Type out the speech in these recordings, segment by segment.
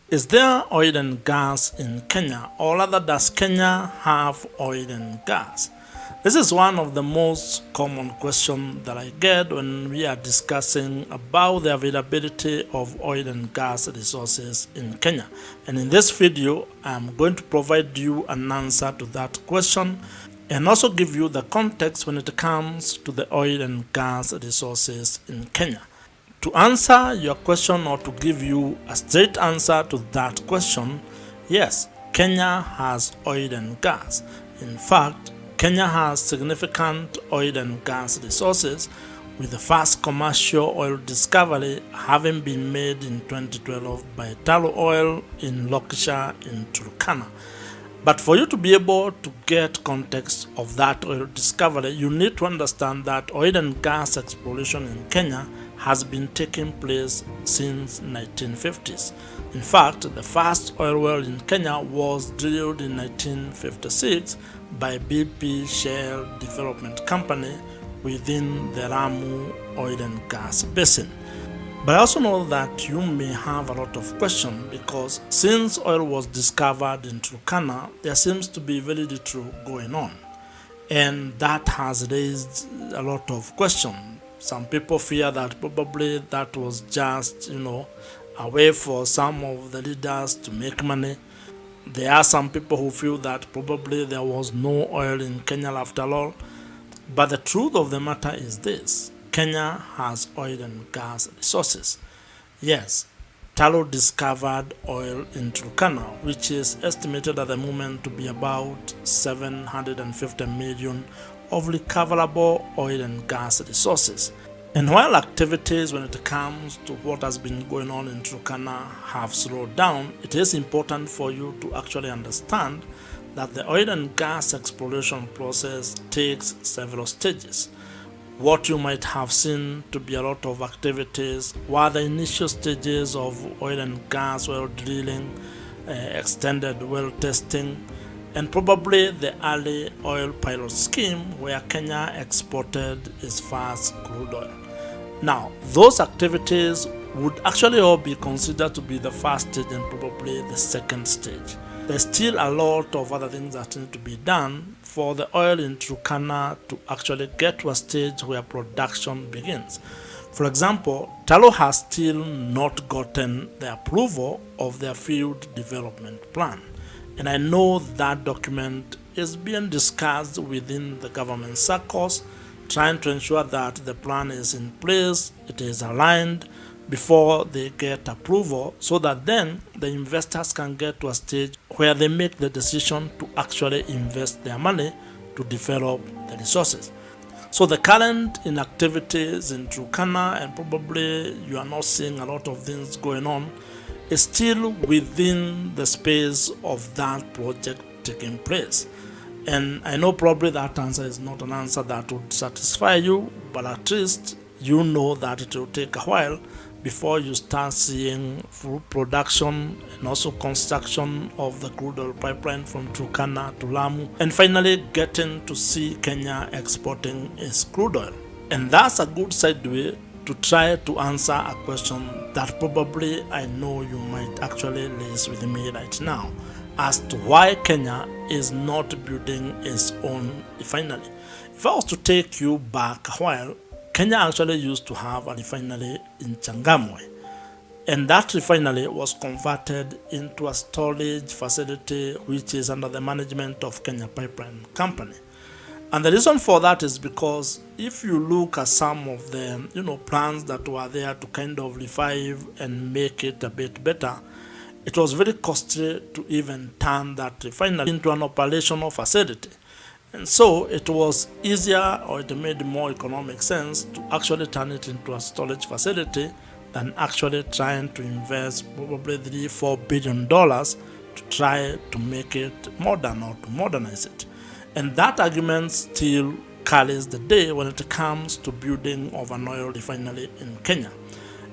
Is there oil and gas in Kenya, or rather does Kenya have oil and gas? This is one of the most common questions that I get when we are discussing about the availability of oil and gas resources in Kenya. And in this video, I'm going to provide you an answer to that question and also give you the context when it comes to the oil and gas resources in Kenya. To answer your question or to give you a straight answer to that question, yes, Kenya has oil and gas. In fact, Kenya has significant oil and gas resources, with the first commercial oil discovery having been made in 2012 by Tullow Oil in Lokisha in Turkana. But for you to be able to get context of that oil discovery, you need to understand that oil and gas exploration in Kenya has been taking place since 1950s. In fact, the first oil well in Kenya was drilled in 1956 by BP Shell Development Company within the Lamu oil and gas basin. But I also know that you may have a lot of questions because since oil was discovered in Turkana, there seems to be very little going on. And that has raised a lot of questions. Some people fear that probably that was just, a way for some of the leaders to make money. There are some people who feel that probably there was no oil in Kenya after all. But the truth of the matter is this: Kenya has oil and gas resources. Yes, Tullow discovered oil in Turkana, which is estimated at the moment to be about 750 million of recoverable oil and gas resources. And while activities when it comes to what has been going on in Turkana have slowed down, it is important for you to actually understand that the oil and gas exploration process takes several stages. What you might have seen to be a lot of activities were the initial stages of oil and gas well drilling, extended well testing, and probably the early oil pilot scheme where Kenya exported its first crude oil. Now, those activities would actually all be considered to be the first stage and probably the second stage. There's still a lot of other things that need to be done for the oil in Turkana to actually get to a stage where production begins. For example, Tullow has still not gotten the approval of their field development plan. And I know that document is being discussed within the government circles, trying to ensure that the plan is in place, it is aligned before they get approval, so that then the investors can get to a stage where they make the decision to actually invest their money to develop the resources. So the current inactivities in Turkana, and probably you are not seeing a lot of things going on, is still within the space of that project taking place. And I know probably that answer is not an answer that would satisfy you, but at least you know that it will take a while before you start seeing full production and also construction of the crude oil pipeline from Turkana to Lamu, and finally getting to see Kenya exporting its crude oil. And that's a good segue to try to answer a question that probably I know you might actually raise with me right now, as to why Kenya is not building its own refinery. If I was to take you back a while, Kenya actually used to have a refinery in Changamwe, and that refinery was converted into a storage facility which is under the management of Kenya Pipeline Company. And the reason for that is because if you look at some of the plans that were there to kind of revive and make it a bit better, it was very costly to even turn that refinery into an operational facility. And so it was easier, or it made more economic sense to actually turn it into a storage facility than actually trying to invest probably $3-4 billion to try to make it modern or to modernize it. And that argument still carries the day when it comes to building of an oil refinery in Kenya.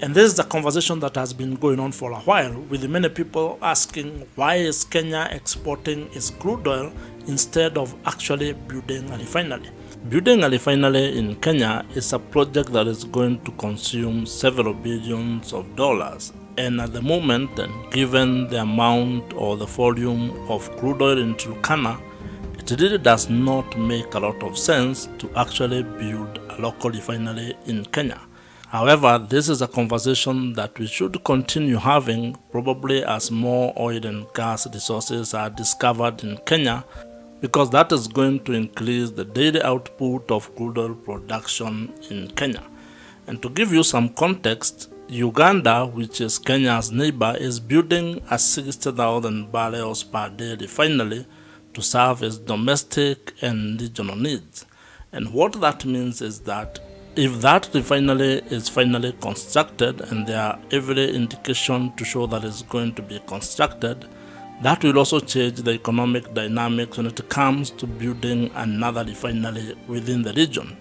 And this is a conversation that has been going on for a while, with many people asking, why is Kenya exporting its crude oil instead of actually building a refinery? Building a refinery in Kenya is a project that is going to consume several billions of dollars. And at the moment, and given the amount or the volume of crude oil in Turkana, it really does not make a lot of sense to actually build a local refinery in Kenya. However, this is a conversation that we should continue having, probably as more oil and gas resources are discovered in Kenya, because that is going to increase the daily output of crude oil production in Kenya. And to give you some context, Uganda, which is Kenya's neighbor, is building a 60,000 barrels per day refinery to serve its domestic and regional needs. And what that means is that if that refinery is finally constructed, and there are every indication to show that it's going to be constructed, that will also change the economic dynamics when it comes to building another refinery within the region.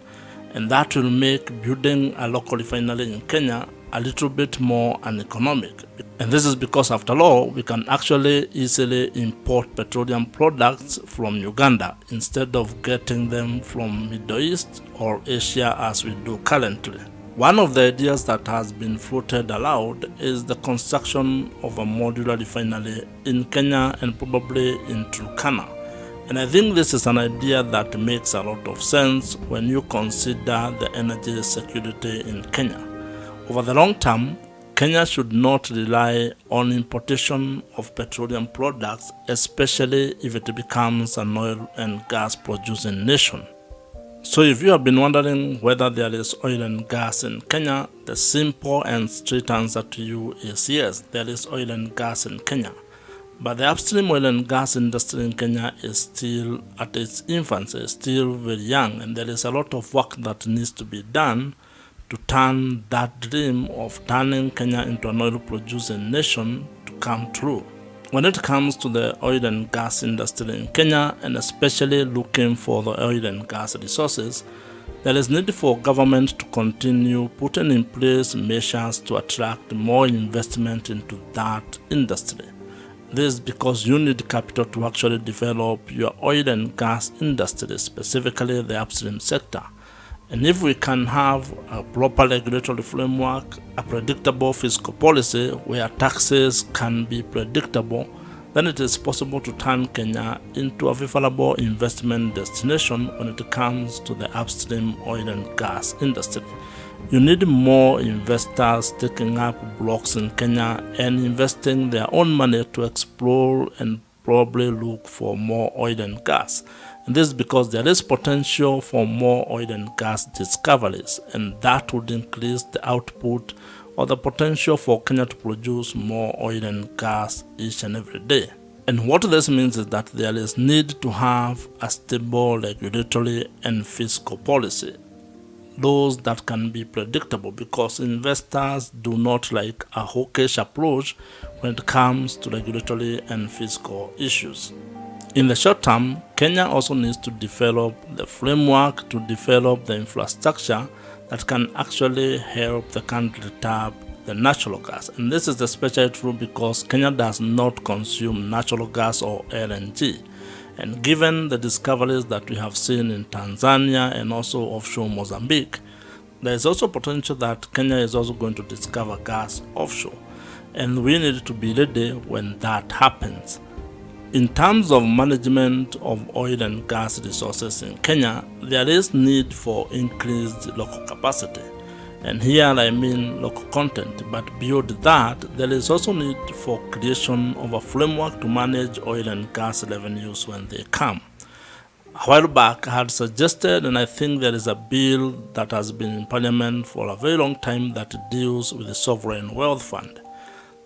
And that will make building a local refinery in Kenya a little bit more uneconomic. And this is because, after all, we can actually easily import petroleum products from Uganda instead of getting them from Middle East or Asia as we do currently. One of the ideas that has been floated aloud is the construction of a modular refinery in Kenya and probably in Turkana. And I think this is an idea that makes a lot of sense when you consider the energy security in Kenya. Over the long term, Kenya should not rely on importation of petroleum products, especially if it becomes an oil and gas producing nation. So if you have been wondering whether there is oil and gas in Kenya, the simple and straight answer to you is yes, there is oil and gas in Kenya. But the upstream oil and gas industry in Kenya is still at its infancy, still very young, and there is a lot of work that needs to be done to turn that dream of turning Kenya into an oil-producing nation to come true. When it comes to the oil and gas industry in Kenya, and especially looking for the oil and gas resources, there is need for government to continue putting in place measures to attract more investment into that industry. This is because you need capital to actually develop your oil and gas industry, specifically the upstream sector. And if we can have a proper regulatory framework, a predictable fiscal policy where taxes can be predictable, then it is possible to turn Kenya into a favorable investment destination when it comes to the upstream oil and gas industry. You need more investors taking up blocks in Kenya and investing their own money to explore and probably look for more oil and gas. And this is because there is potential for more oil and gas discoveries, and that would increase the output or the potential for Kenya to produce more oil and gas each and every day. And what this means is that there is need to have a stable regulatory and fiscal policy, those that can be predictable, because investors do not like a hawkish approach when it comes to regulatory and fiscal issues. In the short term, Kenya also needs to develop the framework to develop the infrastructure that can actually help the country tap the natural gas. And this is especially true because Kenya does not consume natural gas or LNG. And given the discoveries that we have seen in Tanzania and also offshore Mozambique, there is also potential that Kenya is also going to discover gas offshore. And we need to be ready when that happens. In terms of management of oil and gas resources in Kenya, there is need for increased local capacity. And here I mean local content, but beyond that, there is also need for creation of a framework to manage oil and gas revenues when they come. A while back, I had suggested, and I think there is a bill that has been in Parliament for a very long time that deals with the Sovereign Wealth Fund.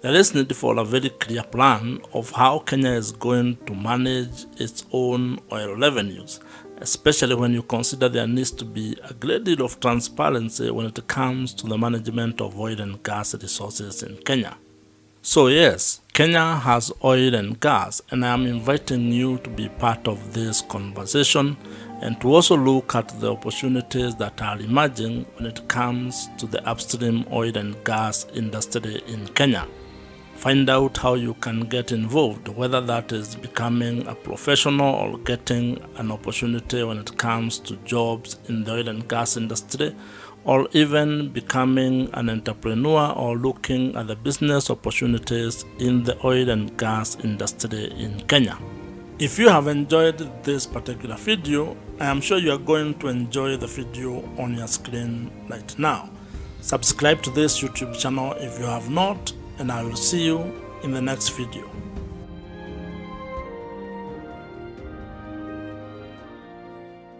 There is need for a very clear plan of how Kenya is going to manage its own oil revenues, especially when you consider there needs to be a great deal of transparency when it comes to the management of oil and gas resources in Kenya. So yes, Kenya has oil and gas, and I am inviting you to be part of this conversation and to also look at the opportunities that are emerging when it comes to the upstream oil and gas industry in Kenya. Find out how you can get involved, whether that is becoming a professional or getting an opportunity when it comes to jobs in the oil and gas industry, or even becoming an entrepreneur or looking at the business opportunities in the oil and gas industry in Kenya. If you have enjoyed this particular video, I am sure you are going to enjoy the video on your screen right now. Subscribe to this YouTube channel if you have not, and I will see you in the next video.